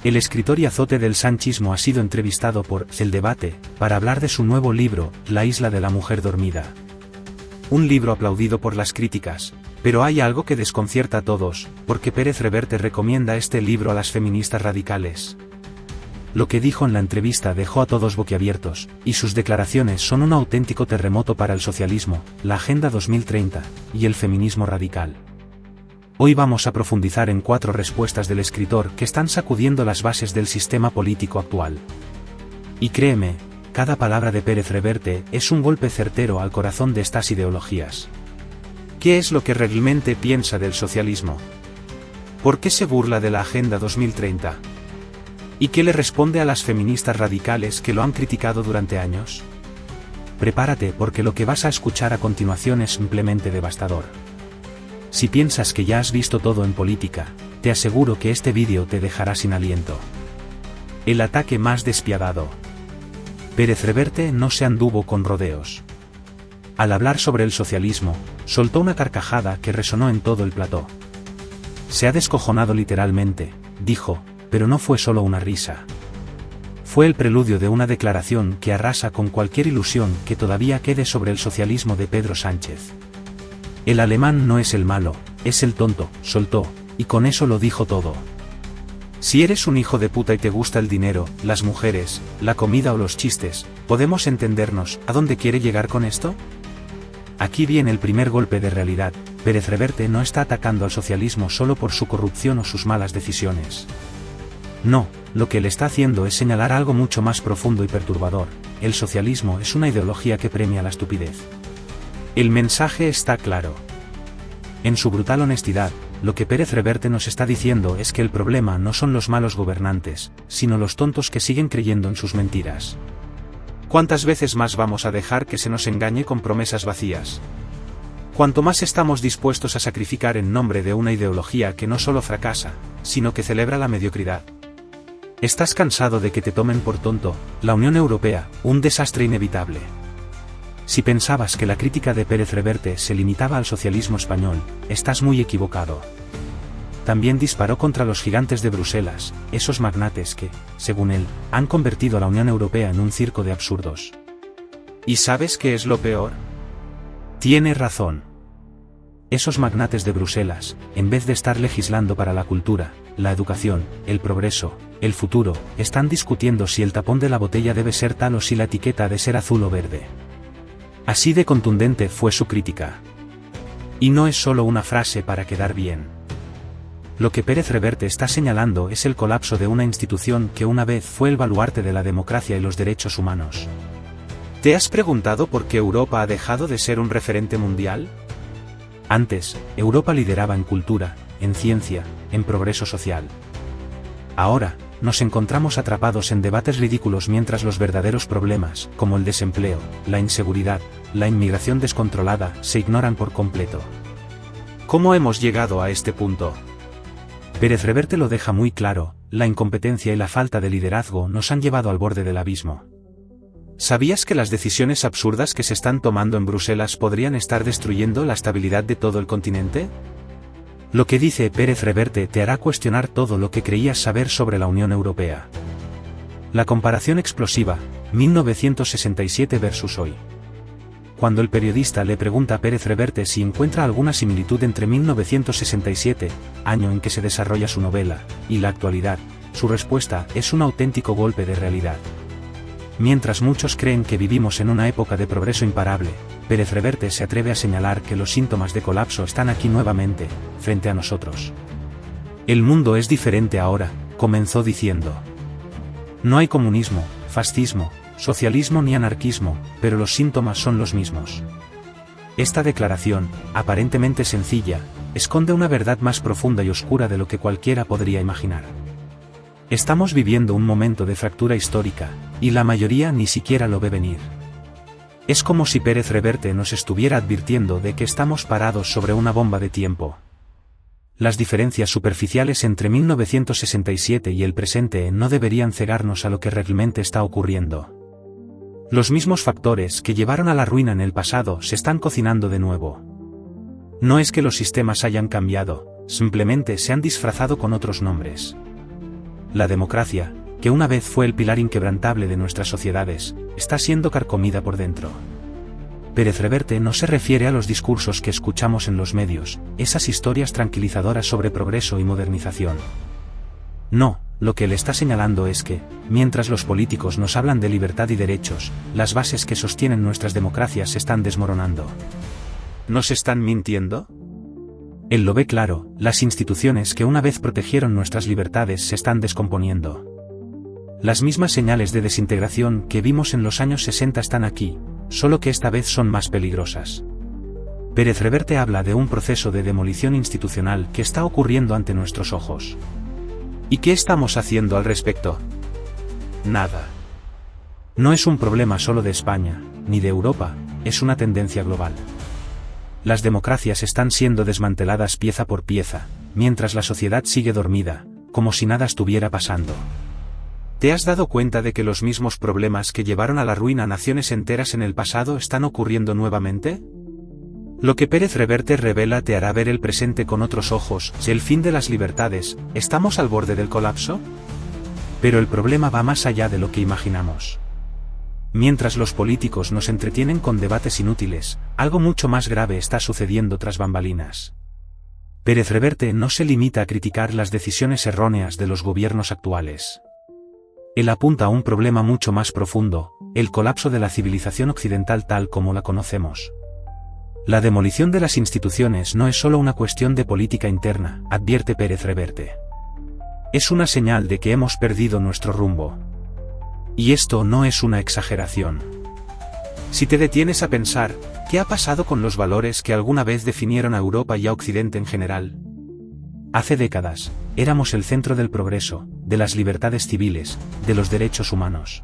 El escritor y azote del sanchismo ha sido entrevistado por El Debate, para hablar de su nuevo libro, La isla de la mujer dormida. Un libro aplaudido por las críticas, pero hay algo que desconcierta a todos, porque Pérez Reverte recomienda este libro a las feministas radicales. Lo que dijo en la entrevista dejó a todos boquiabiertos, y sus declaraciones son un auténtico terremoto para el socialismo, la Agenda 2030, y el feminismo radical. Hoy vamos a profundizar en 4 respuestas del escritor que están sacudiendo las bases del sistema político actual. Y créeme, cada palabra de Pérez Reverte es un golpe certero al corazón de estas ideologías. ¿Qué es lo que realmente piensa del socialismo? ¿Por qué se burla de la Agenda 2030? ¿Y qué le responde a las feministas radicales que lo han criticado durante años? Prepárate porque lo que vas a escuchar a continuación es simplemente devastador. Si piensas que ya has visto todo en política, te aseguro que este vídeo te dejará sin aliento. El ataque más despiadado. Pérez Reverte no se anduvo con rodeos. Al hablar sobre el socialismo, soltó una carcajada que resonó en todo el plató. Se ha descojonado literalmente, dijo, pero no fue solo una risa. Fue el preludio de una declaración que arrasa con cualquier ilusión que todavía quede sobre el socialismo de Pedro Sánchez. El alemán no es el malo, es el tonto, soltó, y con eso lo dijo todo. Si eres un hijo de puta y te gusta el dinero, las mujeres, la comida o los chistes, ¿podemos entendernos a dónde quiere llegar con esto? Aquí viene el primer golpe de realidad. Pérez Reverte no está atacando al socialismo solo por su corrupción o sus malas decisiones. No, lo que él está haciendo es señalar algo mucho más profundo y perturbador. El socialismo es una ideología que premia la estupidez. El mensaje está claro. En su brutal honestidad, lo que Pérez Reverte nos está diciendo es que el problema no son los malos gobernantes, sino los tontos que siguen creyendo en sus mentiras. ¿Cuántas veces más vamos a dejar que se nos engañe con promesas vacías? Cuanto más estamos dispuestos a sacrificar en nombre de una ideología que no solo fracasa, sino que celebra la mediocridad. ¿Estás cansado de que te tomen por tonto? La Unión Europea, un desastre inevitable. Si pensabas que la crítica de Pérez Reverte se limitaba al socialismo español, estás muy equivocado. También disparó contra los gigantes de Bruselas, esos magnates que, según él, han convertido a la Unión Europea en un circo de absurdos. ¿Y sabes qué es lo peor? Tiene razón. Esos magnates de Bruselas, en vez de estar legislando para la cultura, la educación, el progreso, el futuro, están discutiendo si el tapón de la botella debe ser tal o si la etiqueta ha de ser azul o verde. Así de contundente fue su crítica. Y no es solo una frase para quedar bien. Lo que Pérez Reverte está señalando es el colapso de una institución que una vez fue el baluarte de la democracia y los derechos humanos. ¿Te has preguntado por qué Europa ha dejado de ser un referente mundial? Antes, Europa lideraba en cultura, en ciencia, en progreso social. Ahora, nos encontramos atrapados en debates ridículos mientras los verdaderos problemas, como el desempleo, la inseguridad, la inmigración descontrolada, se ignoran por completo. ¿Cómo hemos llegado a este punto? Pérez Reverte lo deja muy claro, la incompetencia y la falta de liderazgo nos han llevado al borde del abismo. ¿Sabías que las decisiones absurdas que se están tomando en Bruselas podrían estar destruyendo la estabilidad de todo el continente? Lo que dice Pérez Reverte te hará cuestionar todo lo que creías saber sobre la Unión Europea. La comparación explosiva, 1967 versus hoy. Cuando el periodista le pregunta a Pérez Reverte si encuentra alguna similitud entre 1967, año en que se desarrolla su novela, y la actualidad, su respuesta es un auténtico golpe de realidad. Mientras muchos creen que vivimos en una época de progreso imparable, Pérez Reverte se atreve a señalar que los síntomas de colapso están aquí nuevamente, frente a nosotros. El mundo es diferente ahora, comenzó diciendo. No hay comunismo, fascismo, socialismo ni anarquismo, pero los síntomas son los mismos. Esta declaración, aparentemente sencilla, esconde una verdad más profunda y oscura de lo que cualquiera podría imaginar. Estamos viviendo un momento de fractura histórica, y la mayoría ni siquiera lo ve venir. Es como si Pérez Reverte nos estuviera advirtiendo de que estamos parados sobre una bomba de tiempo. Las diferencias superficiales entre 1967 y el presente no deberían cegarnos a lo que realmente está ocurriendo. Los mismos factores que llevaron a la ruina en el pasado se están cocinando de nuevo. No es que los sistemas hayan cambiado, simplemente se han disfrazado con otros nombres. La democracia, que una vez fue el pilar inquebrantable de nuestras sociedades, está siendo carcomida por dentro. Pérez Reverte no se refiere a los discursos que escuchamos en los medios, esas historias tranquilizadoras sobre progreso y modernización. No, lo que él está señalando es que, mientras los políticos nos hablan de libertad y derechos, las bases que sostienen nuestras democracias se están desmoronando. ¿Nos están mintiendo? Él lo ve claro, las instituciones que una vez protegieron nuestras libertades se están descomponiendo. Las mismas señales de desintegración que vimos en los años 60 están aquí, solo que esta vez son más peligrosas. Pérez Reverte habla de un proceso de demolición institucional que está ocurriendo ante nuestros ojos. ¿Y qué estamos haciendo al respecto? Nada. No es un problema solo de España, ni de Europa, es una tendencia global. Las democracias están siendo desmanteladas pieza por pieza, mientras la sociedad sigue dormida, como si nada estuviera pasando. ¿Te has dado cuenta de que los mismos problemas que llevaron a la ruina a naciones enteras en el pasado están ocurriendo nuevamente? Lo que Pérez Reverte revela te hará ver el presente con otros ojos. Si el fin de las libertades, ¿estamos al borde del colapso? Pero el problema va más allá de lo que imaginamos. Mientras los políticos nos entretienen con debates inútiles, algo mucho más grave está sucediendo tras bambalinas. Pérez Reverte no se limita a criticar las decisiones erróneas de los gobiernos actuales. Él apunta a un problema mucho más profundo, el colapso de la civilización occidental tal como la conocemos. La demolición de las instituciones no es solo una cuestión de política interna, advierte Pérez Reverte. Es una señal de que hemos perdido nuestro rumbo. Y esto no es una exageración. Si te detienes a pensar, ¿qué ha pasado con los valores que alguna vez definieron a Europa y a Occidente en general? Hace décadas, éramos el centro del progreso, de las libertades civiles, de los derechos humanos.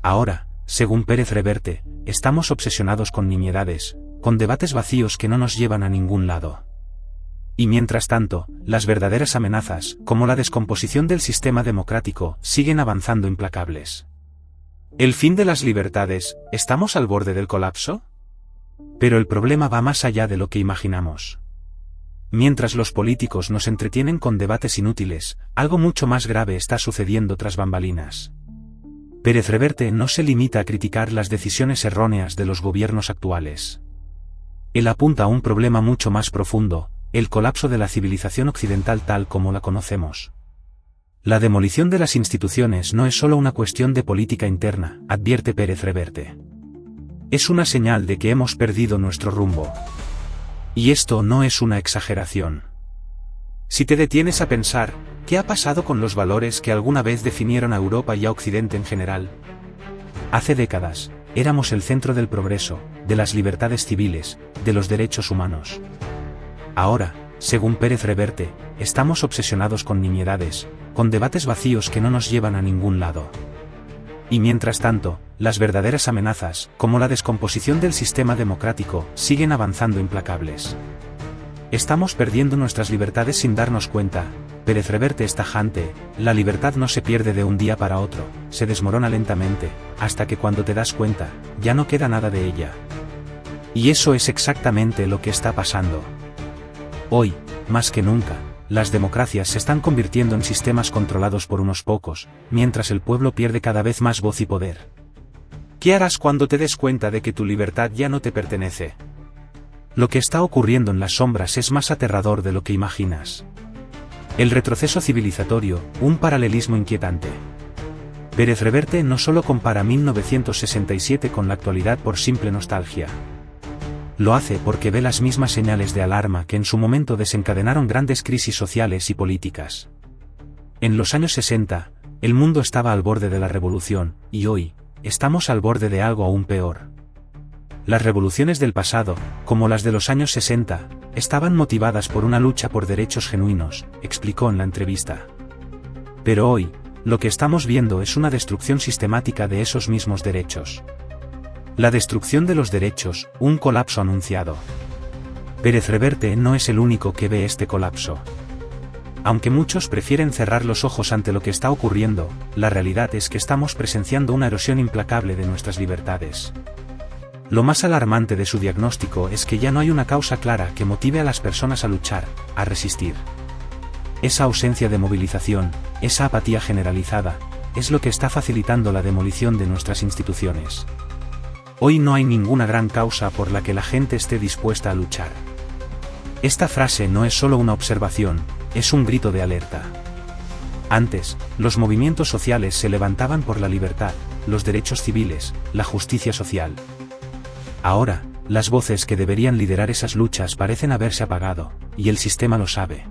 Ahora, según Pérez Reverte, estamos obsesionados con nimiedades, con debates vacíos que no nos llevan a ningún lado. Y mientras tanto, las verdaderas amenazas, como la descomposición del sistema democrático, siguen avanzando implacables. ¿El fin de las libertades, estamos al borde del colapso? Pero el problema va más allá de lo que imaginamos. Mientras los políticos nos entretienen con debates inútiles, algo mucho más grave está sucediendo tras bambalinas. Pérez Reverte no se limita a criticar las decisiones erróneas de los gobiernos actuales. Él apunta a un problema mucho más profundo, el colapso de la civilización occidental tal como la conocemos. La demolición de las instituciones no es solo una cuestión de política interna, advierte Pérez Reverte. Es una señal de que hemos perdido nuestro rumbo. Y esto no es una exageración. Si te detienes a pensar, ¿qué ha pasado con los valores que alguna vez definieron a Europa y a Occidente en general? Hace décadas, éramos el centro del progreso, de las libertades civiles, de los derechos humanos. Ahora, según Pérez Reverte, estamos obsesionados con nimiedades, con debates vacíos que no nos llevan a ningún lado. Y mientras tanto, las verdaderas amenazas, como la descomposición del sistema democrático, siguen avanzando implacables. Estamos perdiendo nuestras libertades sin darnos cuenta. Pérez Reverte es tajante, la libertad no se pierde de un día para otro, se desmorona lentamente, hasta que cuando te das cuenta, ya no queda nada de ella. Y eso es exactamente lo que está pasando. Hoy, más que nunca, las democracias se están convirtiendo en sistemas controlados por unos pocos, mientras el pueblo pierde cada vez más voz y poder. ¿Qué harás cuando te des cuenta de que tu libertad ya no te pertenece? Lo que está ocurriendo en las sombras es más aterrador de lo que imaginas. El retroceso civilizatorio, un paralelismo inquietante. Pérez Reverte no solo compara 1967 con la actualidad por simple nostalgia. Lo hace porque ve las mismas señales de alarma que en su momento desencadenaron grandes crisis sociales y políticas. En los años 60, el mundo estaba al borde de la revolución, y hoy, estamos al borde de algo aún peor. Las revoluciones del pasado, como las de los años 60, estaban motivadas por una lucha por derechos genuinos, explicó en la entrevista. Pero hoy, lo que estamos viendo es una destrucción sistemática de esos mismos derechos. La destrucción de los derechos, un colapso anunciado. Pérez Reverte no es el único que ve este colapso. Aunque muchos prefieren cerrar los ojos ante lo que está ocurriendo, la realidad es que estamos presenciando una erosión implacable de nuestras libertades. Lo más alarmante de su diagnóstico es que ya no hay una causa clara que motive a las personas a luchar, a resistir. esa ausencia de movilización, esa apatía generalizada, es lo que está facilitando la demolición de nuestras instituciones. Hoy no hay ninguna gran causa por la que la gente esté dispuesta a luchar. Esta frase no es solo una observación, es un grito de alerta. Antes, los movimientos sociales se levantaban por la libertad, los derechos civiles, la justicia social. Ahora, las voces que deberían liderar esas luchas parecen haberse apagado, y el sistema lo sabe.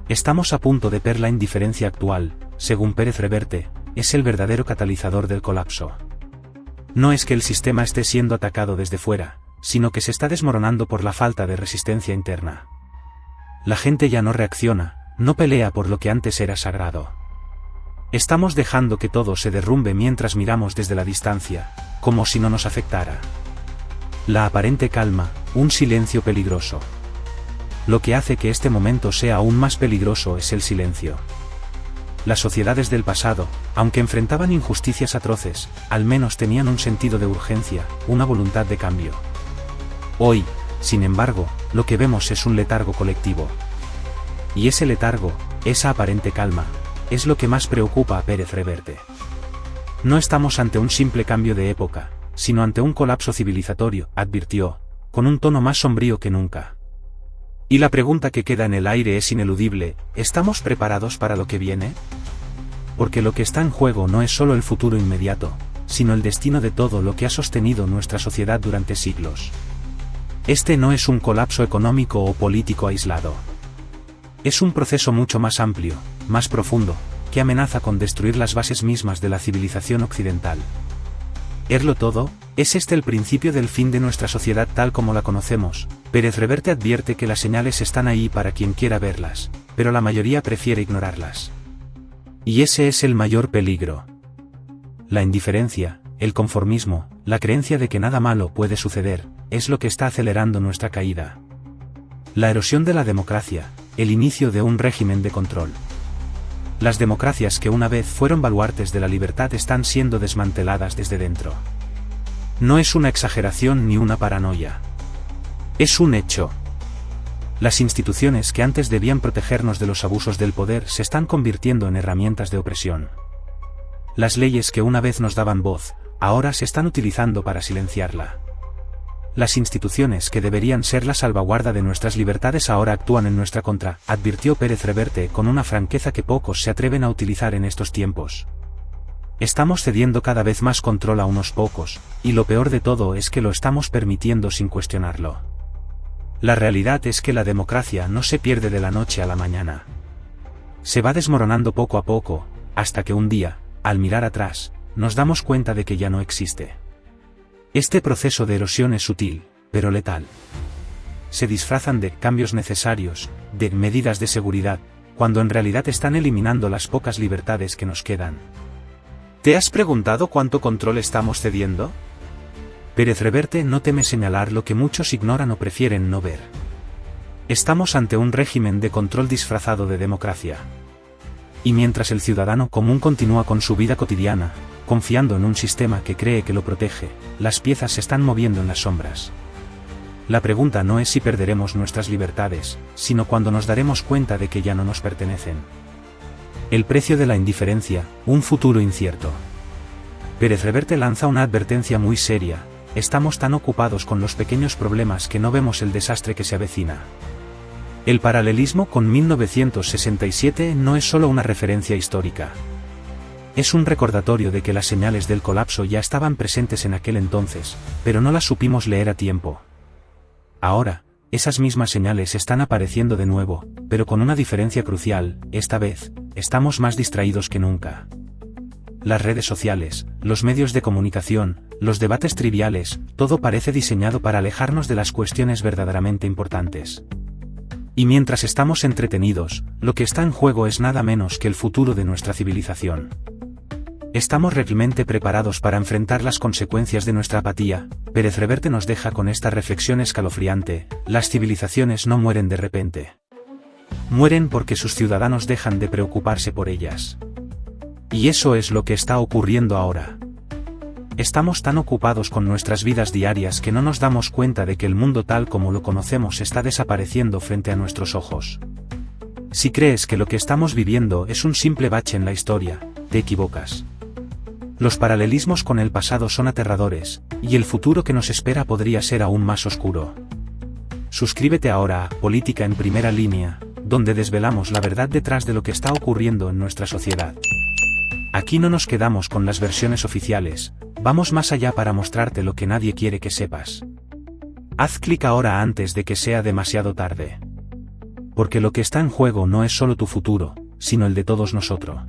Estamos a punto de ver la indiferencia actual, según Pérez Reverte, es el verdadero catalizador del colapso. No es que el sistema esté siendo atacado desde fuera, sino que se está desmoronando por la falta de resistencia interna. La gente ya no reacciona, no pelea por lo que antes era sagrado. Estamos dejando que todo se derrumbe mientras miramos desde la distancia, como si no nos afectara. La aparente calma, un silencio peligroso. Lo que hace que este momento sea aún más peligroso es el silencio. Las sociedades del pasado, aunque enfrentaban injusticias atroces, al menos tenían un sentido de urgencia, una voluntad de cambio. Hoy, sin embargo, lo que vemos es un letargo colectivo. Y ese letargo, esa aparente calma, es lo que más preocupa a Pérez Reverte. No estamos ante un simple cambio de época, sino ante un colapso civilizatorio, advirtió, con un tono más sombrío que nunca. Y la pregunta que queda en el aire es ineludible, ¿estamos preparados para lo que viene? Porque lo que está en juego no es solo el futuro inmediato, sino el destino de todo lo que ha sostenido nuestra sociedad durante siglos. Este no es un colapso económico o político aislado. Es un proceso mucho más amplio, más profundo, que amenaza con destruir las bases mismas de la civilización occidental. ¿Erlo todo? ¿Es este el principio del fin de nuestra sociedad tal como la conocemos? Pérez Reverte advierte que las señales están ahí para quien quiera verlas, pero la mayoría prefiere ignorarlas. Y ese es el mayor peligro. La indiferencia, el conformismo, la creencia de que nada malo puede suceder, es lo que está acelerando nuestra caída. La erosión de la democracia, el inicio de un régimen de control. Las democracias que una vez fueron baluartes de la libertad están siendo desmanteladas desde dentro. No es una exageración ni una paranoia. Es un hecho. Las instituciones que antes debían protegernos de los abusos del poder se están convirtiendo en herramientas de opresión. Las leyes que una vez nos daban voz, ahora se están utilizando para silenciarla. Las instituciones que deberían ser la salvaguarda de nuestras libertades ahora actúan en nuestra contra, advirtió Pérez Reverte con una franqueza que pocos se atreven a utilizar en estos tiempos. Estamos cediendo cada vez más control a unos pocos, y lo peor de todo es que lo estamos permitiendo sin cuestionarlo. La realidad es que la democracia no se pierde de la noche a la mañana. Se va desmoronando poco a poco, hasta que un día, al mirar atrás, nos damos cuenta de que ya no existe. Este proceso de erosión es sutil, pero letal. Se disfrazan de cambios necesarios, de medidas de seguridad, cuando en realidad están eliminando las pocas libertades que nos quedan. ¿Te has preguntado cuánto control estamos cediendo? Pérez Reverte no teme señalar lo que muchos ignoran o prefieren no ver. Estamos ante un régimen de control disfrazado de democracia. Y mientras el ciudadano común continúa con su vida cotidiana, confiando en un sistema que cree que lo protege, las piezas se están moviendo en las sombras. La pregunta no es si perderemos nuestras libertades, sino cuando nos daremos cuenta de que ya no nos pertenecen. El precio de la indiferencia, un futuro incierto. Pérez Reverte lanza una advertencia muy seria: estamos tan ocupados con los pequeños problemas que no vemos el desastre que se avecina. El paralelismo con 1967 no es solo una referencia histórica. Es un recordatorio de que las señales del colapso ya estaban presentes en aquel entonces, pero no las supimos leer a tiempo. Ahora, esas mismas señales están apareciendo de nuevo, pero con una diferencia crucial: esta vez, estamos más distraídos que nunca. Las redes sociales, los medios de comunicación, los debates triviales, todo parece diseñado para alejarnos de las cuestiones verdaderamente importantes. Y mientras estamos entretenidos, lo que está en juego es nada menos que el futuro de nuestra civilización. ¿Estamos realmente preparados para enfrentar las consecuencias de nuestra apatía? Pérez Reverte nos deja con esta reflexión escalofriante: las civilizaciones no mueren de repente. Mueren porque sus ciudadanos dejan de preocuparse por ellas. Y eso es lo que está ocurriendo ahora. Estamos tan ocupados con nuestras vidas diarias que no nos damos cuenta de que el mundo tal como lo conocemos está desapareciendo frente a nuestros ojos. Si crees que lo que estamos viviendo es un simple bache en la historia, te equivocas. Los paralelismos con el pasado son aterradores, y el futuro que nos espera podría ser aún más oscuro. Suscríbete ahora a Política en Primera Línea, donde desvelamos la verdad detrás de lo que está ocurriendo en nuestra sociedad. Aquí no nos quedamos con las versiones oficiales, vamos más allá para mostrarte lo que nadie quiere que sepas. Haz clic ahora antes de que sea demasiado tarde. Porque lo que está en juego no es solo tu futuro, sino el de todos nosotros.